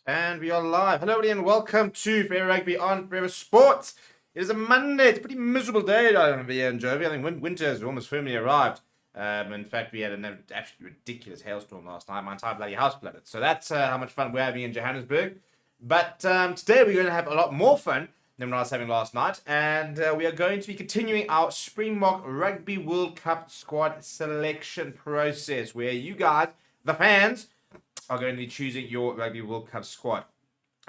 And we are live. Hello, everybody, and welcome to Forever Rugby on Forever Sports. It is a Monday. It's a pretty miserable day over here in Jovi. I think winter has almost firmly arrived. In fact, we had an absolutely ridiculous hailstorm last night. My entire bloody house flooded. So that's how much fun we're having in Johannesburg. But today we're going to have a lot more fun than what I was having last night. And we are going to be continuing our Springbok Rugby World Cup squad selection process, where you guys, the fans, are going to be choosing your Rugby World Cup squad.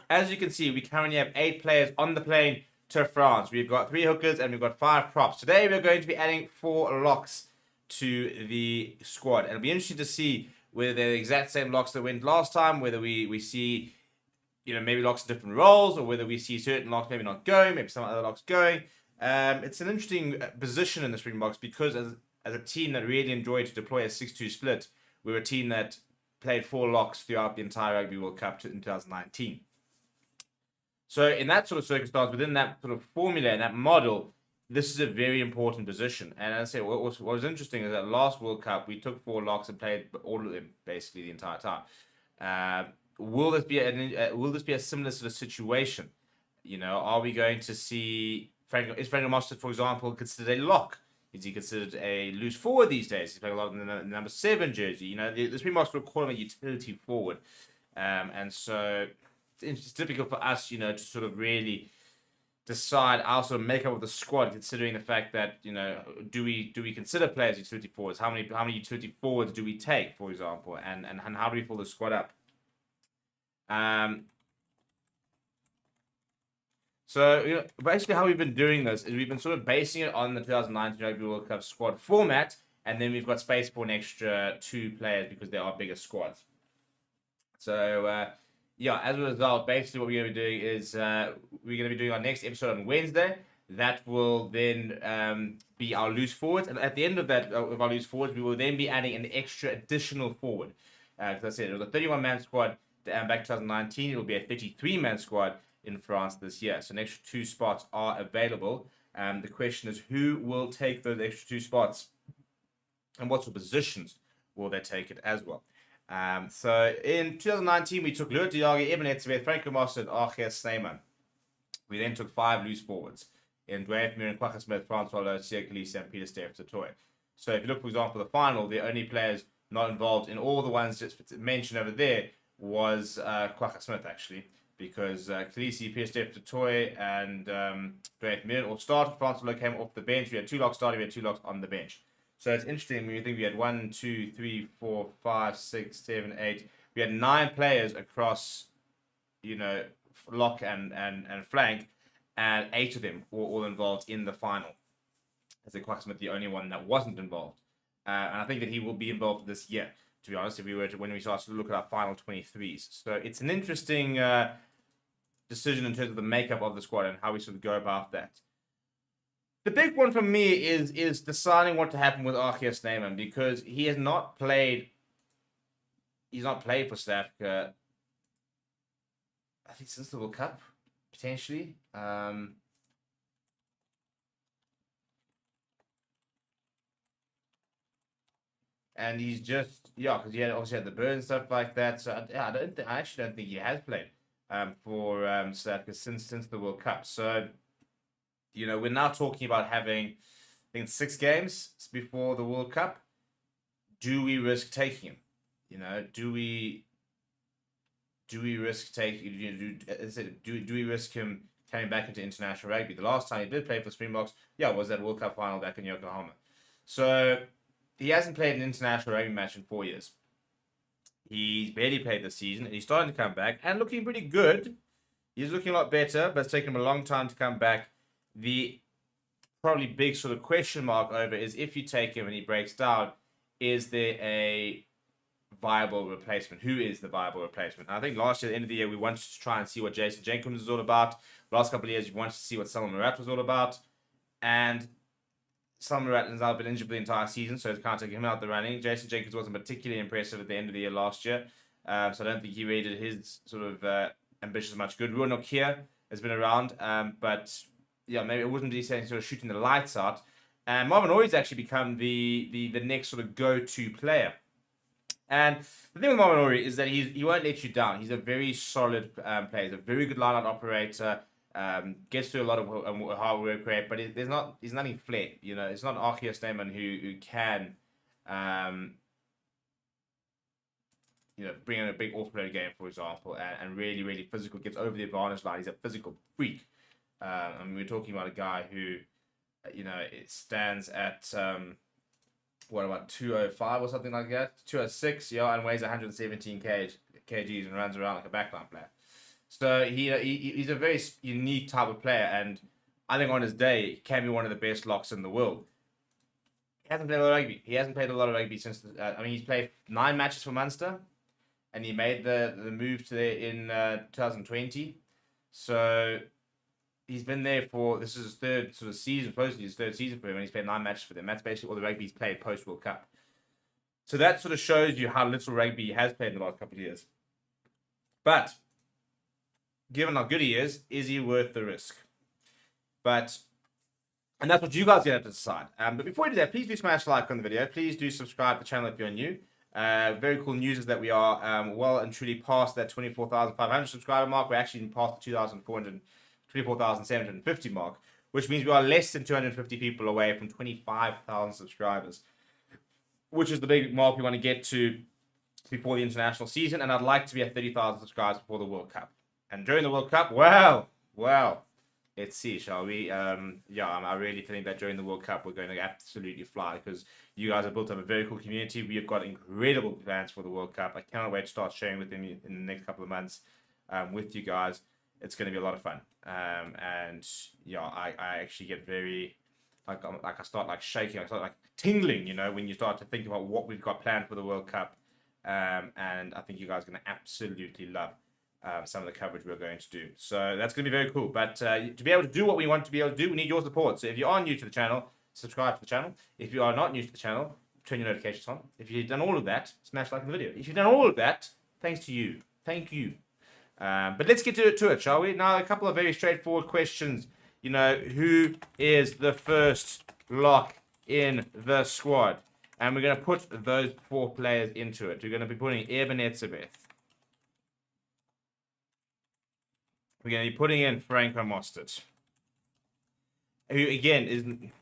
As you can see, we currently have 8 players on the plane to France. We've got 3 hookers and we've got 5 props. Today, we're going to be adding 4 locks to the squad. It'll be interesting to see whether they're the exact same locks that went last time, whether we see, maybe locks in different roles, or whether we see certain locks maybe not going, maybe some other locks going. It's an interesting position in the Springboks because as a team that really enjoyed to deploy a 6-2 split, we're a team that played 4 locks throughout the entire Rugby World Cup in 2019. So in that sort of circumstance, within that sort of formula and that model, this is a very important position. And as I say, what was interesting is that last World Cup, we took 4 locks and played all of them basically the entire time. Will this be a similar sort of situation? Are we going to see is Frank Mostert, for example, considered a lock? Is he considered a loose forward these days? He's playing a lot in the number 7 jersey. The Springboks would call him a utility forward. And so it's difficult for us, to sort of really decide our sort of makeup of the squad, considering the fact that, do we consider players utility forwards? How many utility forwards do we take, for example? And how do we pull the squad up? So, basically how we've been doing this is we've been sort of basing it on the 2019 Rugby World Cup squad format, and then we've got space for an extra 2 players because there are bigger squads. So, as a result, basically what we're going to be doing is we're going to be doing our next episode on Wednesday. That will then be our loose forwards, and at the end of that, of our loose forwards, we will then be adding an extra additional forward. As I said, it was a 31-man squad back 2019. It will be a 33-man squad in France this year. So an extra 2 spots are available. The question is, who will take those extra 2 spots, and what sort of positions will they take it as well? So in 2019, we took Lourdes Diagi, Eben Etzebeth, Franco Mostert, and SNYMAN. We then took 5 loose forwards in Dwayne Muir, Kwagga Smith, Francois Louw, Siya Kolisi, and Peter Steph Toy. So if you look, for example, the final, the only players not involved in all the ones just mentioned over there was Kwagga Smith, actually, because Kolisi, Peter Steph Toy, and Dwayne Muir all started. Francois Louw came off the bench. We had 2 locks starting, we had 2 locks on the bench. So it's interesting when you think we had 1, 2, 3, 4, 5, 6, 7, 8. We had 9 players across, lock and flank, and 8 of them were all involved in the final. As a Kwagga Smith, the only one that wasn't involved. And I think that he will be involved this year, to be honest, when we start to look at our final 23s. So it's an interesting decision in terms of the makeup of the squad and how we sort of go about that. The big one for me is deciding what to happen with SNYMAN, because he has not played. He's not played for South Africa, I think, since the World Cup, potentially. And he's just because he obviously had the burn and stuff like that. So I actually don't think he has played for South Africa since the World Cup. So. We're now talking about having, I think, 6 games before the World Cup. Do we risk taking him? Do we risk taking? Do we risk him coming back into international rugby? The last time he did play for Springboks, was that World Cup final back in Yokohama. So he hasn't played an international rugby match in 4 years. He's barely played this season, and he's starting to come back and looking pretty good. He's looking a lot better, but it's taken him a long time to come back. The probably big sort of question mark over is, if you take him and he breaks down, is there a viable replacement? Who is the viable replacement? And I think last year, at the end of the year, we wanted to try and see what Jason Jenkins was all about. Last couple of years, we wanted to see what Salman Murat was all about. And Salman Murat has now been injured for the entire season, so it's kind of taking him out of the running. Jason Jenkins wasn't particularly impressive at the end of the year last year. So I don't think he really did his sort of ambitions much good. Ruan Nokia has been around, but maybe it wasn't really sort of shooting the lights out. And Marvin Oi's actually become the next sort of go-to player And the thing with Marvin Ory is that he won't let you down. He's a very solid player. He's a very good line-out operator. Gets through a lot of hard work rate, but there's nothing flair. You know, it's not Archie SNYMAN who can bring in a big off-player game, for example, and really, really physical, gets over the advantage line. He's a physical freak. I mean, we're talking about a guy who, it stands at, what about 205 or something like that? 206, and weighs 117 kgs and runs around like a backline player. So he's a very unique type of player, and I think on his day, he can be one of the best locks in the world. He hasn't played a lot of rugby. He hasn't played a lot of rugby since, he's played 9 matches for Munster, and he made the move to there in 2020. So he's been there this is his third sort of season, supposedly his third season for him, and he's played 9 matches for them. That's basically all the rugby he's played post World Cup. So that sort of shows you how little rugby he has played in the last couple of years. But given how good he is he worth the risk? And that's what you guys have to decide. But before we do that, please do smash like on the video. Please do subscribe to the channel if you're new. Very cool news is that we are well and truly past that 24,500 subscriber mark. We're actually past the 24,750 mark, which means we are less than 250 people away from 25,000 subscribers, which is the big mark we want to get to before the international season. And I'd like to be at 30,000 subscribers before the World Cup. And during the World Cup, well, let's see, shall we? I really think that during the World Cup, we're going to absolutely fly because you guys have built up a very cool community. We have got incredible plans for the World Cup. I cannot wait to start sharing with them in the next couple of months with you guys. It's going to be a lot of fun. I actually get very, I start shaking. I start tingling, when you start to think about what we've got planned for the World Cup. And I think you guys are going to absolutely love some of the coverage we're going to do. So that's going to be very cool. But to be able to do what we want to be able to do, we need your support. So if you are new to the channel, subscribe to the channel. If you are not new to the channel, turn your notifications on. If you've done all of that, smash like in the video. If you've done all of that, thanks to you. Thank you. But let's get to it, shall we? Now, a couple of very straightforward questions. Who is the first lock in the squad? And we're going to put those 4 players into it. We're going to be putting Ebenezabeth. We're going to be putting in Franco Mostert, who again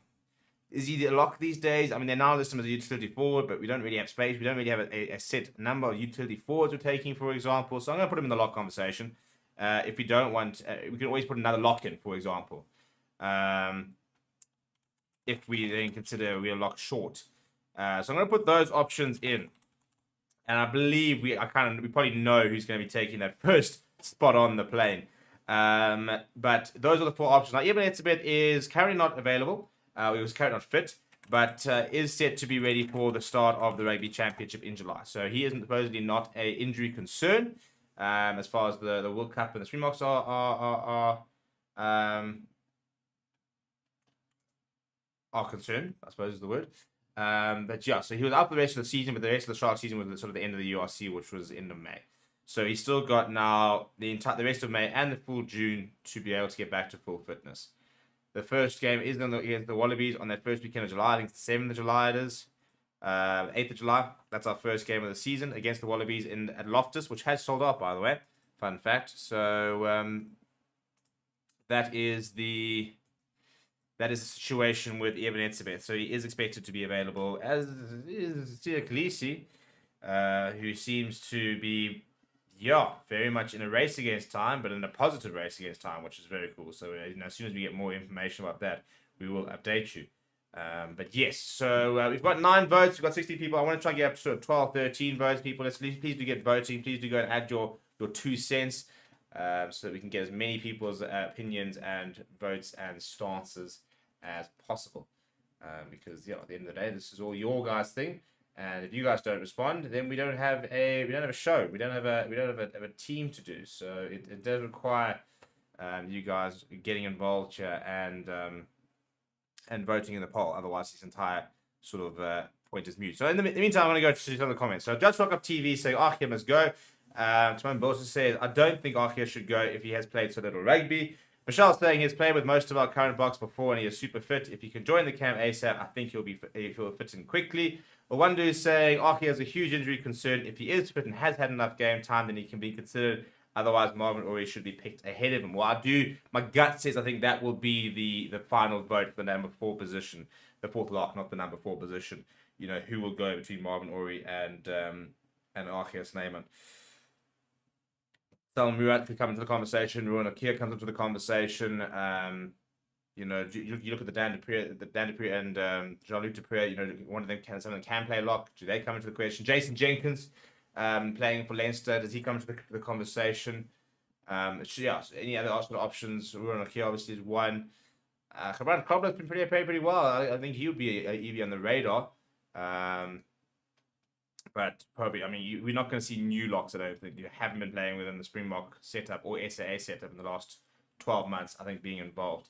is he the lock these days? I mean, they're now listed as a utility forward, but we don't really have space. We don't really have a set number of utility forwards we're taking, for example. So I'm going to put him in the lock conversation. If we don't want, we can always put another lock in, for example. If we then consider we're locked short. So I'm going to put those options in. And I believe we probably know who's going to be taking that first spot on the plane. But those are the 4 options. Now, Ebenezabeth is currently not available. He was currently not fit, but is set to be ready for the start of the Rugby Championship in July. So he is supposedly not an injury concern as far as the World Cup and the Springboks are concerned, I suppose is the word. But yeah, so he was out for the rest of the season, but the rest of the Shark season was sort of the end of the URC, which was the end of May. So he's still got now the rest of May and the full June to be able to get back to full fitness. The first game is against the Wallabies on that first weekend of July. I think it's the 7th of July it is. 8th of July. That's our first game of the season against the Wallabies at Loftus, which has sold out, by the way. Fun fact. So that is the situation with Ebenezabeth. So he is expected to be available, as is Tia Khaleesi, who seems to be very much in a race against time, but in a positive race against time, which is very cool. So as soon as we get more information about that, we will update you. But yes, so we've got 9 votes. We've got 60 people. I want to try and get up to sort of 12, 13 votes, people. Please do get voting. Please do go and add your 2 cents so that we can get as many people's opinions and votes and stances as possible. Because at the end of the day, this is all your guys' thing. And if you guys don't respond, then we don't have a show. We don't have a team to do. So it does require you guys getting involved here and voting in the poll. Otherwise, this entire sort of point is mute. So in the meantime, I'm going to go to some of the comments. So Judge Rock Up TV saying Archie must go. Timon Bolton says, I don't think Archie should go if he has played so little rugby. Michelle's saying he's played with most of our current box before and he is super fit. If he can join the camp ASAP, I think he'll fit in quickly. Well, one dude is saying Archie has a huge injury concern. If he is fit and has had enough game time, then he can be considered. Otherwise, Marvin Ory should be picked ahead of him. Well, my gut says I think that will be the final vote for the number 4 position, the 4th lock, not the number 4 position. You know, who will go between Marvin Ory and Archie SNYMAN. Salman Murat could come into the conversation. Ruan Akia comes into the conversation. You know, you look at the Dan Dupree and Jean-Luc Dupree. You know, one of them some of them can play lock. Do they come into the question? Jason Jenkins, playing for Leinster, does he come into the conversation? Yeah, any other Arsenal options? Ruan Akia obviously is one. Cabran Cobbler's been pretty well. I think he would be on the radar. But probably, I mean, we're not going to see new locks. I don't think you haven't been playing within the Springbok setup or SAA setup in the last 12 months. I think being involved.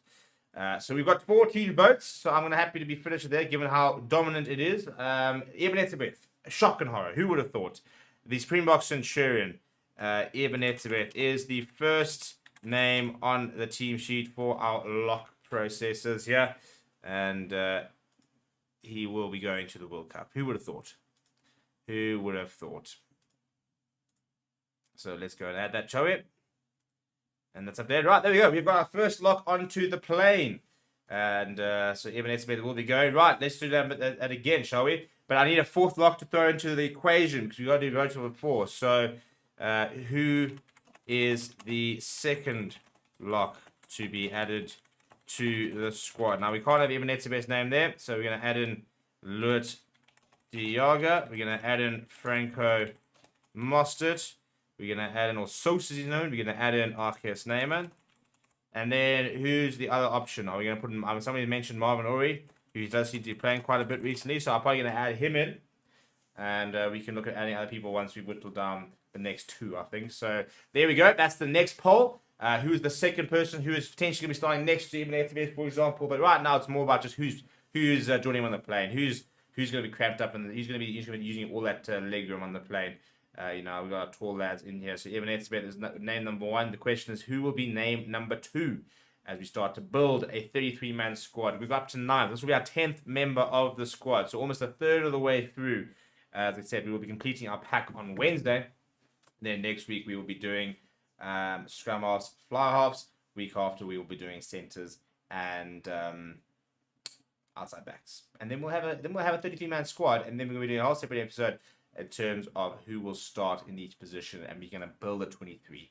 So we've got 14 votes. So I'm going to happy to be finished there, given how dominant it is. Ebenezer, shock and horror. Who would have thought? The Springbok Centurion, Ebenezer, is the first name on the team sheet for our lock processes here, and he will be going to the World Cup. Who would have thought? Who would have thought? So let's go and add that, shall we? And that's up there. Right, there we go. We've got our first lock onto the plane. And so Evan Esmith will be going. Right, let's do that again, shall we? But I need a 4th lock to throw into the equation because we've got to do votes over 4. So who is the 2nd lock to be added to the squad? Now, we can't have Evan Esmith's name there. So we're going to add in Lut Diaga. We're going to add in Franco Mostert. We're going to add in, or Sos as he's known. We're going to add in Archie SNYMAN. And then who's the other option? Are we going to put in, somebody mentioned Marvin Ory, who does seem to be playing quite a bit recently. So I'm probably going to add him in. And we can look at adding other people once we whittle down the next 2, I think. So there we go. That's the next poll. Who is the 2nd person who is potentially going to be starting next to even FTBS, for example. But right now it's more about just who's joining him on the plane. Who's going to be cramped up, and he's going to be using all that leg room on the plane. You know, we've got tall lads in here. So Evan Etzbeth is name number 1. The question is, who will be named number 2 as we start to build a 33-man squad? We've got up to 9. This will be our 10th member of the squad. So almost a third of the way through. As I said, we will be completing our pack on Wednesday. Then next week, we will be doing scrum halves, fly halves. Week after, we will be doing centers and outside backs. And then we'll have a 33-man squad. And then we're going to be doing a whole separate episode in terms of who will start in each position, and we're going to build a 23.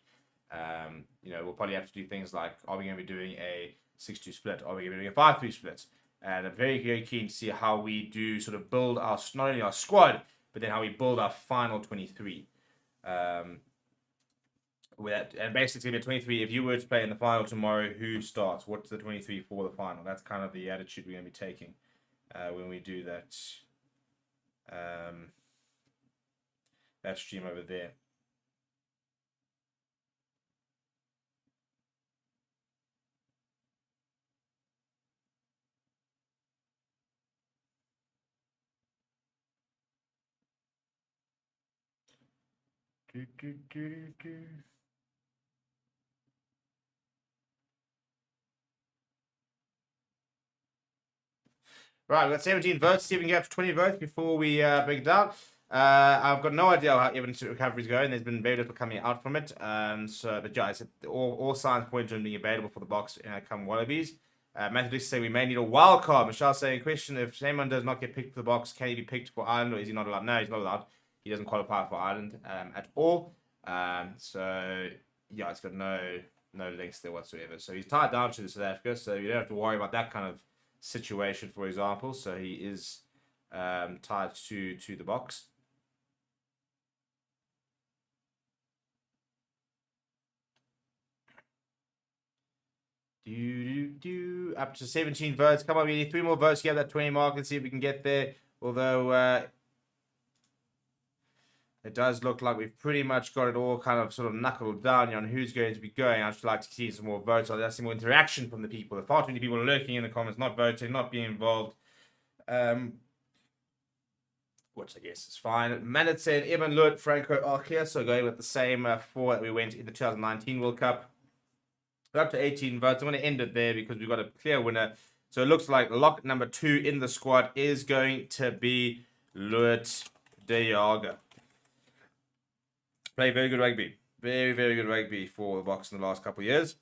You know, we'll probably have to do things like, are we going to be doing a 6-2 split? Are we going to be doing a 5-3 split? And I'm very, very keen to see how we do sort of build our, not only our squad, but then how we build our final 23. With that, and basically, the 23, if you were to play in the final tomorrow, who starts? What's the 23 for the final? That's kind of the attitude we're going to be taking when we do that. That stream over there. Right, we've got 17 votes. See if we can get up to 20 votes before we break it down. I've got no idea how Evan's recovery is going. There's been very little coming out from it. But yeah, all signs point to him being available for the box come Wallabies. Matthew say we may need a wild card. Michelle saying, question, if SNYMAN does not get picked for the box, can he be picked for Ireland, or is he not allowed? No, he's not allowed. He doesn't qualify for Ireland at all. So yeah, it's got no links there whatsoever. So he's tied down to South Africa, so you don't have to worry about that kind of situation, for example. So he is tied to the box. Up to 17 votes. Come on, we need 3 more votes to get that 20 mark and see if we can get there. Although it does look like we've pretty much got it all kind of sort of knuckled down on who's going to be going. I'd just like to see some more votes. I'd like to see more interaction from the people. There's far too many people lurking in the comments, not voting, not being involved. Which I guess is fine. Manad said Evan Lut, Franco Archia. So going with the same 4 that we went in the 2019 World Cup. We're up to 18 votes. I'm going to end it there because we've got a clear winner. So it looks like lock number 2 in the squad is going to be Lut de Jager. Played very good rugby. Very, very good rugby for the Boks in the last couple of years.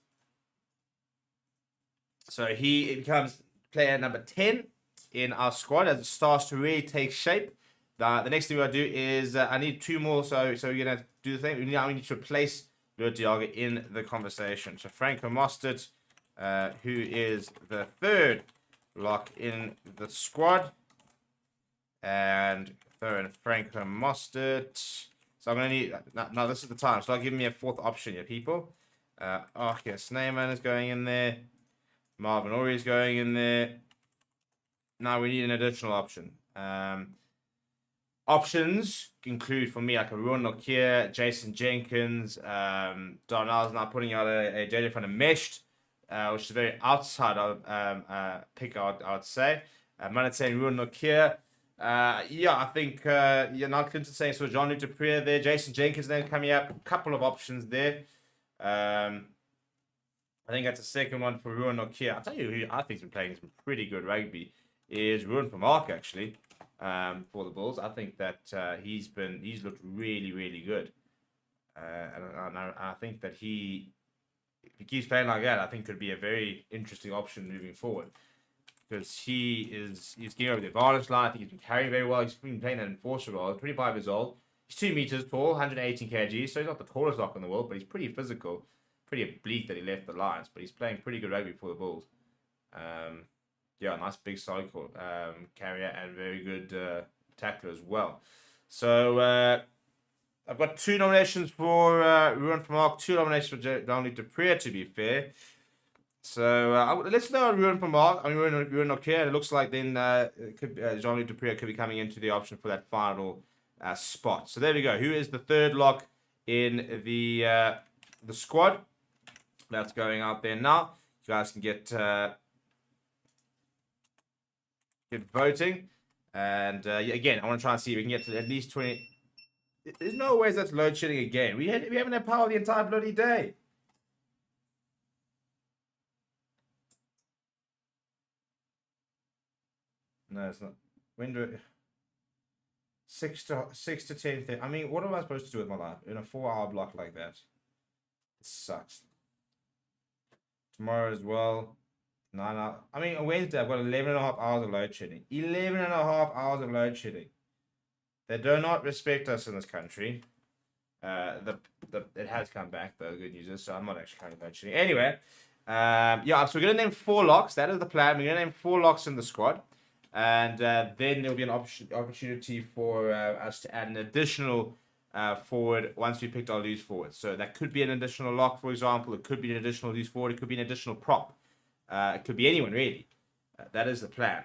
So he becomes player number 10 in our squad as it starts to really take shape. The next thing we're going to do is I need 2 more. So we're going to do the thing. We need to replace Lut de Jager in the conversation. So Franco Mostert, who is the 3rd lock in the squad. And throw in Franco Mostert. So I'm going to need... Now this is the time. Start giving me a 4th option here, people. SNYMAN is going in there. Marvin Ory is going in there. Now we need an additional option. Options include, for me, like a Ruan Nokia, Jason Jenkins. Darnell's now putting out a JJ from the meshed, which is very outside of pick, I would say. Manat saying Ruan Nokia. Yeah, I think now Clinton saying so. Jean-Luc Dupree there, Jason Jenkins then coming up. A couple of options there. I think that's the second one for Ruan Nokia. I'll tell you who I think's been playing some pretty good rugby is Ruan from Ark actually. For the Bulls, I think that he's looked really, really good. And I think that if he keeps playing like that, I think could be a very interesting option moving forward. Because he's getting over the advantage line. I think he's been carrying very well. He's been playing an enforcer role. 25 years old. He's 2 meters tall, 118 kg. So he's not the tallest lock in the world, but he's pretty physical. Pretty oblique that he left the Lions, but he's playing pretty good rugby for the Bulls. Yeah, nice big cycle carrier and very good tackler as well. So I've got 2 nominations for Ruan from Ark, 2 nominations for Jean-Luc Dupree, to be fair. So let's know Ruan from Ark. I mean, Ruan Nokia. It looks like then Jean-Luc Dupree could be coming into the option for that final spot. So there we go. Who is the 3rd lock in the squad? That's going out there now. You guys can get voting. And again, I want to try and see if we can get to at least 20. There's no ways that's load shedding again. We haven't had power the entire bloody day. No, it's not. When do it? 6 to 10. I mean, what am I supposed to do with my life in a 4-hour block like that? It sucks. Tomorrow as well. 9 hours. I mean, on Wednesday, I've got 11.5 hours of load shedding. 11.5 hours of load shedding. They do not respect us in this country. It has come back, though. Good news is, so I'm not actually counting load shedding. Anyway, yeah, so we're going to name 4 locks. That is the plan. We're going to name 4 locks in the squad. And then there'll be an opportunity for us to add an additional forward once we picked our loose forward. So that could be an additional lock, for example. It could be an additional loose forward. It could be an additional prop. It could be anyone, really. That is the plan.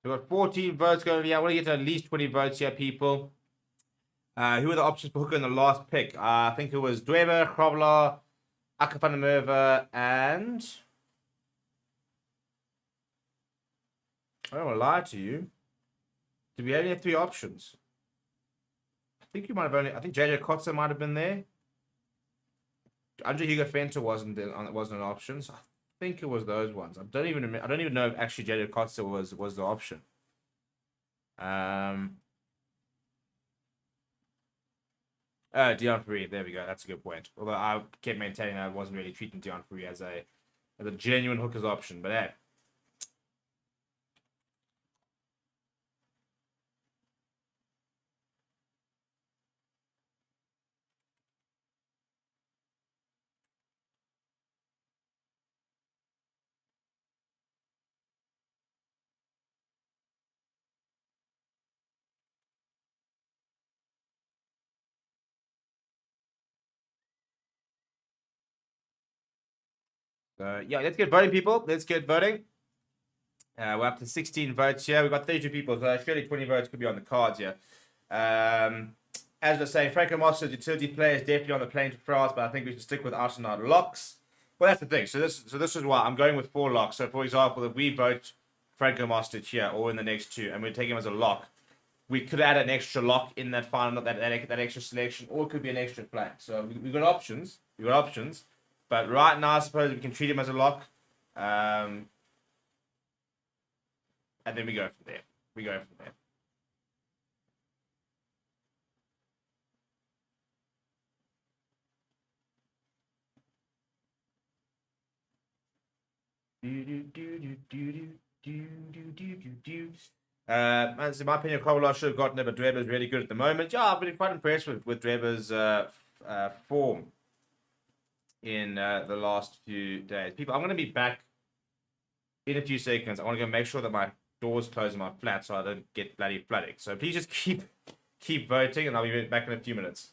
We've got 14 votes going to be. I want to get to at least 20 votes here, people. Who are the options for hooker in the last pick? I think it was Dweber, Krobler, Akapanamurva, and... I don't want to lie to you. Did we only have 3 options? I think you might have only... I think JJ Kotze might have been there. Andre Hugo Fenter wasn't an option. So I think it was those ones. I don't even know if actually JJ Kotze was the option. Dion Free, there we go. That's a good point. Although I kept maintaining I wasn't really treating Dion Free as a genuine hooker's option, but hey. Yeah, let's get voting, people. Let's get voting. We're up to 16 votes here. We've got 32 people, so surely 20 votes could be on the cards here. As I was saying, Franco Mostert, utility player, is definitely on the plane to France, but I think we should stick with out and out locks. Well, that's the thing. So this is why I'm going with 4 locks. So, for example, if we vote Franco Mostert here or in the next 2, and we take him as a lock, we could add an extra lock in that final, that extra selection, or it could be an extra flank. So we've got options. We've got options. But right now, I suppose we can treat him as a lock. And then we go from there. In my opinion, Kovala should have gotten it, but Dreber's really good at the moment. Yeah, I've been quite impressed with Dreber's form in the last few days. People, I'm going to be back in a few seconds. I want to go make sure that my doors close in my flat so I don't get bloody flooding. So please just keep voting, and I'll be back in a few minutes.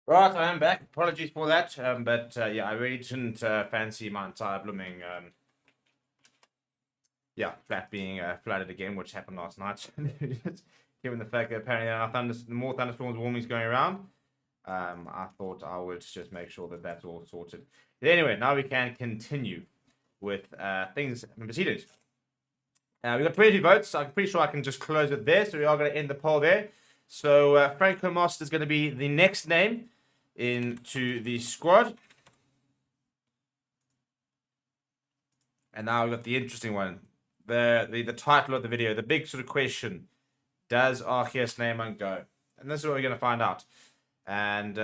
Right, I am back. Apologies for that. But yeah, I really didn't fancy my entire blooming flat being flooded again, which happened last night. Given the fact that apparently there are more thunderstorms, warmings going around, I thought I would just make sure that that's all sorted. But anyway, now we can continue with things and proceedings. We got 22 votes, so I'm pretty sure I can just close it there. So we are going to end the poll there. So Franco Most is going to be the next name into the squad. And now we've got the interesting one. The title of the video, the big sort of question. Does SNYMAN go? And this is what we're going to find out. And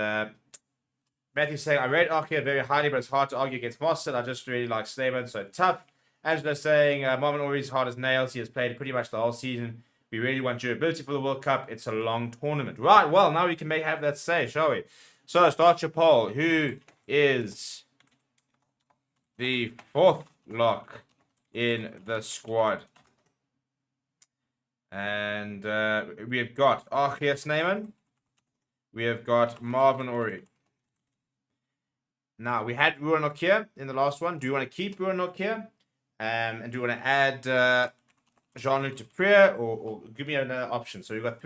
Matthew's saying, I rate Archie very highly, but it's hard to argue against Mostert. I just really like SNYMAN, so tough. Angela saying, Marvin Ory's hard as nails. He has played pretty much the whole season. We really want durability for the World Cup. It's a long tournament. Right, well, now we can have that say, shall we? So, start your poll. Who is the fourth lock in the squad? And we have got Archie SNYMAN. We have got Marvin Ory. Now, we had Ruan Nokia in the last one. Do you want to keep Ruan Nokia? And do you want to add Jean-Luc Dupré or give me another option? So we've got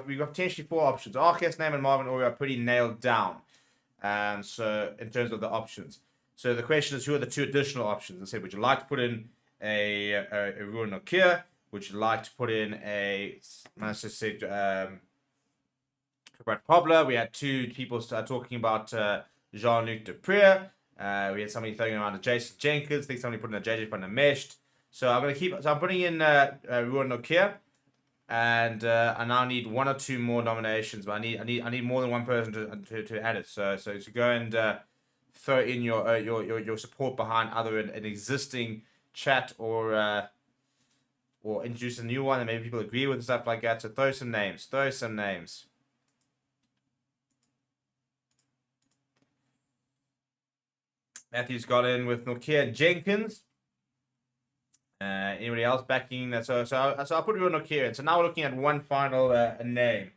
we've got potentially four options. Archie SNYMAN and Marvin Ory are pretty nailed down. So in terms of the options. So the question is, who are the two additional options? I said, would you like to put in a Ruan Nokia? Would you like to put in a Manchester City Brad Pobler? We had two people start talking about Jean-Luc Dupré. We had somebody throwing around a Jason Jenkins. I think somebody put in a JJ from the Meshed. So I'm gonna keep. So I'm putting in Ruan Nokia, and I now need one or two more nominations. But I need more than one person to add it. So to go and throw in your support behind either an existing chat or introduce a new one that maybe people agree with and stuff like that. So throw some names. Matthew's got in with Nokia and Jenkins. Anybody else backing that? So I'll put Ruan Nokia in. So now we're looking at one final name.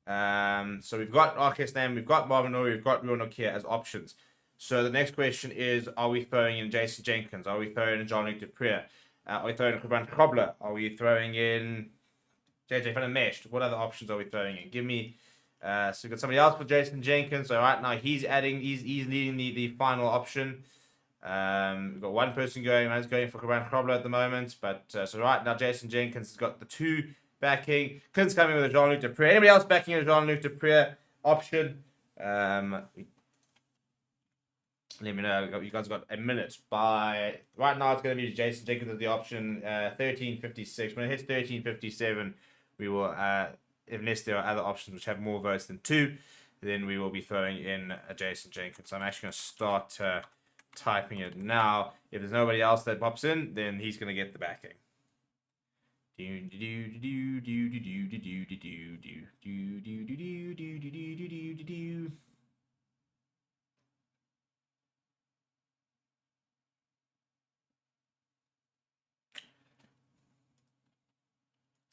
So we've got Archie's name, we've got Marvin Ory, we've got Ruan Nokia as options. So the next question is, are we throwing in Jason Jenkins? Are we throwing in Jean-Luc Dupré? Are we throwing in Brad Pobler? Are we throwing in JJ from the Meshed? What other options are we throwing in? Give me. So we've got somebody else for Jason Jenkins. So right now he's leading the final option. We've got one person going. Man's going for Karan Krobler at the moment. But so right now, Jason Jenkins has got the 2 backing. Clint's coming with a Jean-Luc Dupré. Anybody else backing a Jean-Luc Dupré option? Let me know. You guys got a minute. By right now, it's going to be Jason Jenkins as the option. 13:56. When it hits 13:57, we will. Unless there are other options which have more votes than 2, then we will be throwing in Jason Jenkins. So I'm actually going to start typing it now. If there's nobody else that pops in, then he's going to get the backing.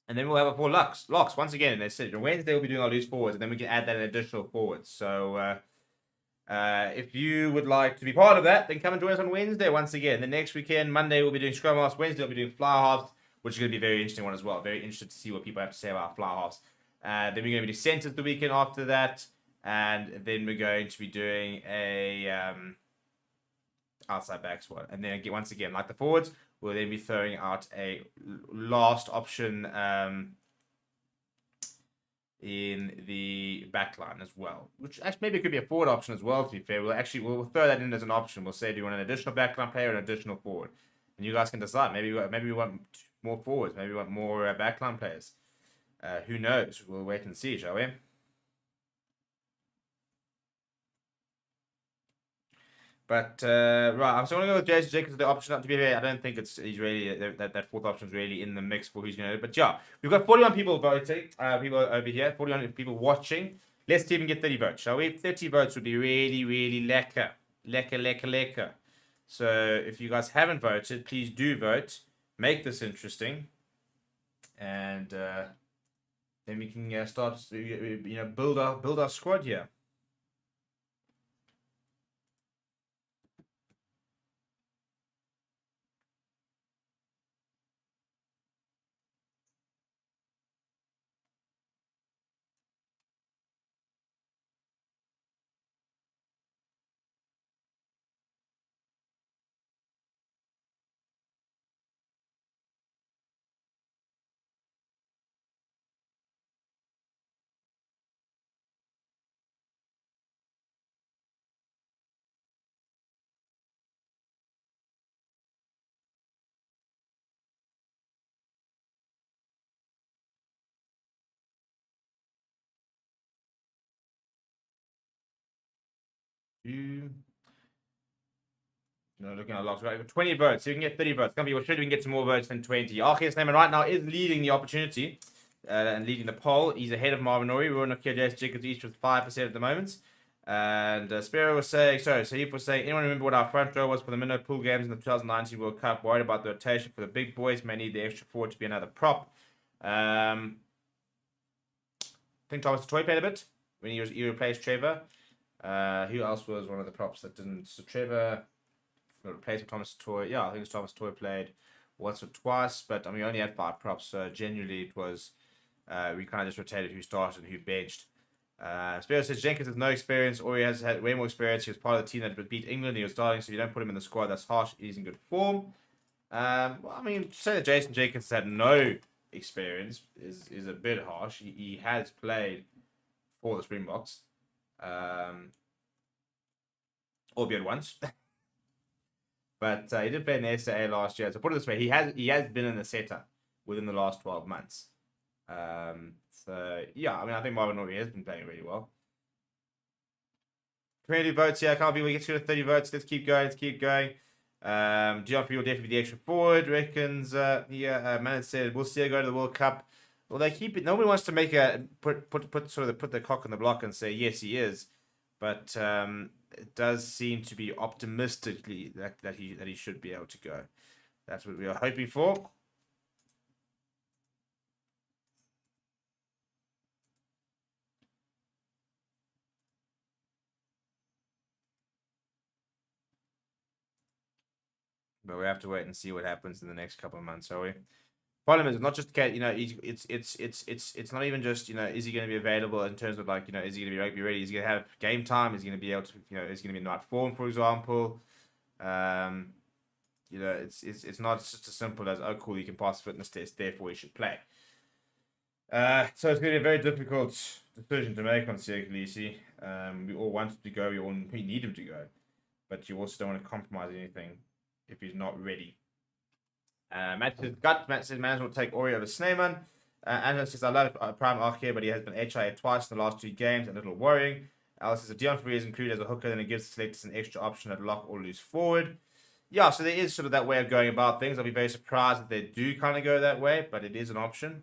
And then we'll have a 4 locks. Once again, they said Wednesday we'll be doing our loose forwards, and then we can add that additional forwards. So if you would like to be part of that, then come and join us on Wednesday once again. The next weekend, Monday, we'll be doing scrum halves. Wednesday, we'll be doing fly halves, which is going to be a very interesting one as well. Very interested to see what people have to say about fly halves. Then we're going to be doing centers the weekend after that. And then we're going to be doing a outside back squad. And then once again, like the forwards, we'll then be throwing out a last option in the back line as well, which actually maybe could be a forward option as well, to be fair. We'll throw that in as an option. We'll say, do you want an additional backline player or an additional forward? And you guys can decide. Maybe we want more forwards. Maybe we want more backline players. Who knows? We'll wait and see, shall we? But right, I'm still gonna go with Jason Jenkins as the option. To be fair, I don't think he's really that 4th option is really in the mix for who's gonna. But yeah, we've got 41 people voting. People over here, 41 people watching. Let's even get 30 votes, shall we? 30 votes would be really, really lekker. So if you guys haven't voted, please do vote. Make this interesting, and then we can start. Build our squad here. Looking at locks, right? 20 votes, so you can get 30 votes. Some people should even get some more votes than 20. SNYMAN right now is leading the opportunity and leading the poll. He's ahead of Marvin Ori. We're on a KJS Jenkins each with 5% at the moment. And Spiro was saying, Saif was saying, anyone remember what our front row was for the minnow pool games in the 2019 World Cup? Worried about the rotation for the big boys, may need the extra forward to be another prop. I think Thomas Toy played a bit when he replaced Trevor. Who else was one of the props that didn't? So Trevor replaced Thomas Toy. Yeah, I think Thomas Toy played once or twice, but I mean, we only had 5 props, so generally it was we kind of just rotated who started and who benched. Spiro says Jenkins has no experience, or he has had way more experience. He was part of the team that beat England. He was starting, so if you don't put him in the squad, that's harsh. He's in good form. Well, I mean, to say that Jason Jenkins had no experience is a bit harsh. He has played for the Springboks, albeit once. But he did play in the SAA last year. So put it this way, he has been in the setup within the last 12 months. So yeah, I mean, I think Marvin Ori has been playing really well. 20 votes here. I can't believe we get to 30 votes. Let's keep going. Dion will definitely be the extra forward. Reckons Man said we'll see her go to the World Cup. Well, they keep it. Nobody wants to make put the cock on the block and say yes, he is. But it does seem to be optimistically that he should be able to go. That's what we are hoping for. But we have to wait and see what happens in the next couple of months, are we? Problem is, it's not just it's not even just, is he going to be available in terms of is he going to be rugby ready? Is he going to have game time? Is he going to be able to, is he going to be in the right form, for example? You know, it's not just as simple as, oh, cool, you can pass the fitness test, therefore you should play. So it's going to be a very difficult decision to make on Sekou Lisi. We all want him to go, we need him to go, but you also don't want to compromise anything if he's not ready. Matt says management will take Ori over SNYMAN. Angela says, I love Prime Arche, but he has been HIA twice in the last 2 games, a little worrying. Alice says, if Dion Faria is included as a hooker, then it gives the selectors an extra option at lock or loose forward. Yeah, so there is sort of that way of going about things. I'll be very surprised if they do kind of go that way, but it is an option.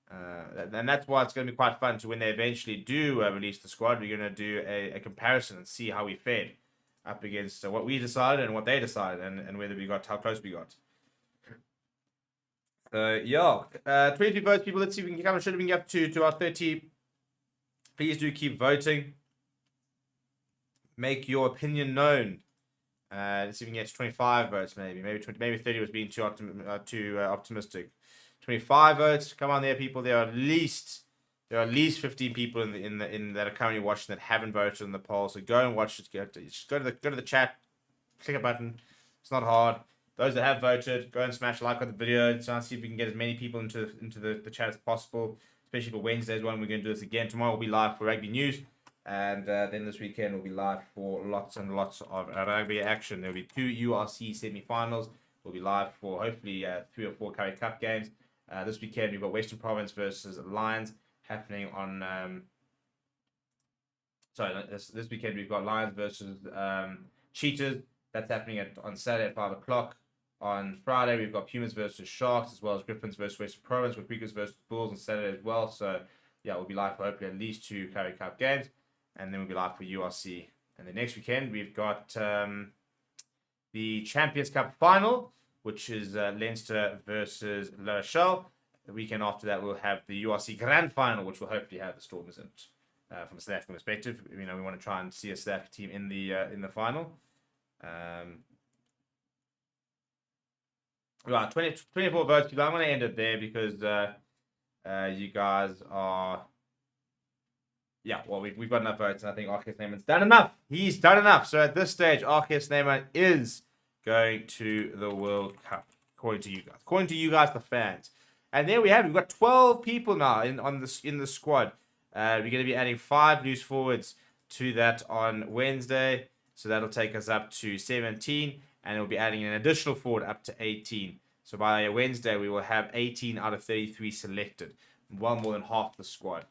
And that's why it's going to be quite fun to when they eventually do release the squad. We're going to do a comparison and see how we fared up against what we decided and what they decided, and whether we got how close we got. Yeah, 23 votes, people. Let's see if we can come. Should we get up to our 30? Please do keep voting. Make your opinion known. Let's see if we can get to 25 votes. Maybe 30 was being too optimistic. 25 votes. Come on, there, people. There are at least 15 people in that are currently watching that haven't voted in the poll. So go and watch it. Just go to the chat. Click a button. It's not hard. Those that have voted, go and smash like on the video. Try and see if we can get as many people into the chat as possible, especially for Wednesday's one. We're going to do this again. Tomorrow we'll be live for rugby news. And then this weekend we'll be live for lots and lots of rugby action. There'll be 2 URC semi-finals. We'll be live for hopefully 3 or 4 Currie Cup games. This weekend we've got Western Province versus Lions happening on... this weekend we've got Lions versus Cheetahs. That's happening on Saturday at 5 o'clock. On Friday, we've got Pumas versus Sharks, as well as Griffins versus Western Province, with Quickers versus Bulls on Saturday as well. So, yeah, we'll be live for hopefully at least 2 Currie Cup games. And then we'll be live for URC. And the next weekend, we've got the Champions Cup final, which is Leinster versus La Rochelle. The weekend after that, we'll have the URC Grand Final, which will hopefully have the Stormers in it. From a South African perspective, we want to try and see a South African team in the final. Right, 24 votes. I'm going to end it there because you guys are... Yeah, well, we've got enough votes, and I think Arche SNYMAN's done enough. He's done enough. So at this stage, Arche SNYMAN is going to the World Cup, according to you guys. According to you guys, the fans. And there we have it. We've got 12 people now in the squad. We're going to be adding 5 loose forwards to that on Wednesday. So that'll take us up to 17. And we'll be adding an additional forward up to 18. So by Wednesday, we will have 18 out of 33 selected. Well more than half the squad.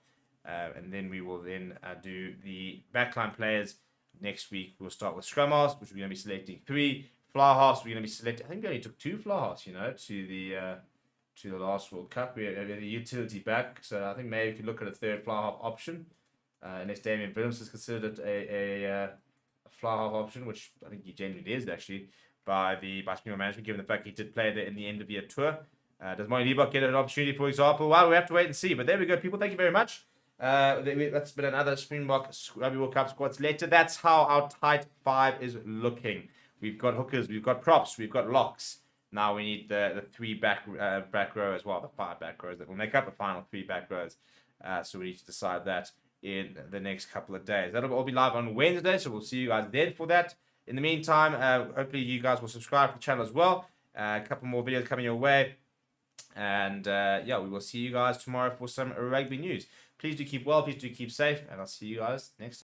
And then we will then do the backline players. Next week, we'll start with scrum halves, which we're going to be selecting 3. Fly halves, we're going to be selecting... I think we only took 2 fly halves, to the last World Cup. We have a utility back. So I think maybe if you look at a third fly half option, unless Damien Williams has considered a fly half option, which I think he genuinely is actually, by Springbok management, given the fact he did play there in the end of year tour. Does Moyne Liebach get an opportunity, for example? Well, we have to wait and see. But there we go, people. Thank you very much. That's been another Springbok Rugby World Cup squad selected. That's how our tight 5 is looking. We've got hookers, we've got props, we've got locks. Now we need the 3 back row as well, the 5 back rows that will make up the final 3 back rows. So we need to decide that in the next couple of days. That'll all be live on Wednesday, so we'll see you guys then for that. In the meantime, hopefully you guys will subscribe to the channel as well. A couple more videos coming your way. And yeah, we will see you guys tomorrow for some rugby news. Please do keep well, please do keep safe, and I'll see you guys next time.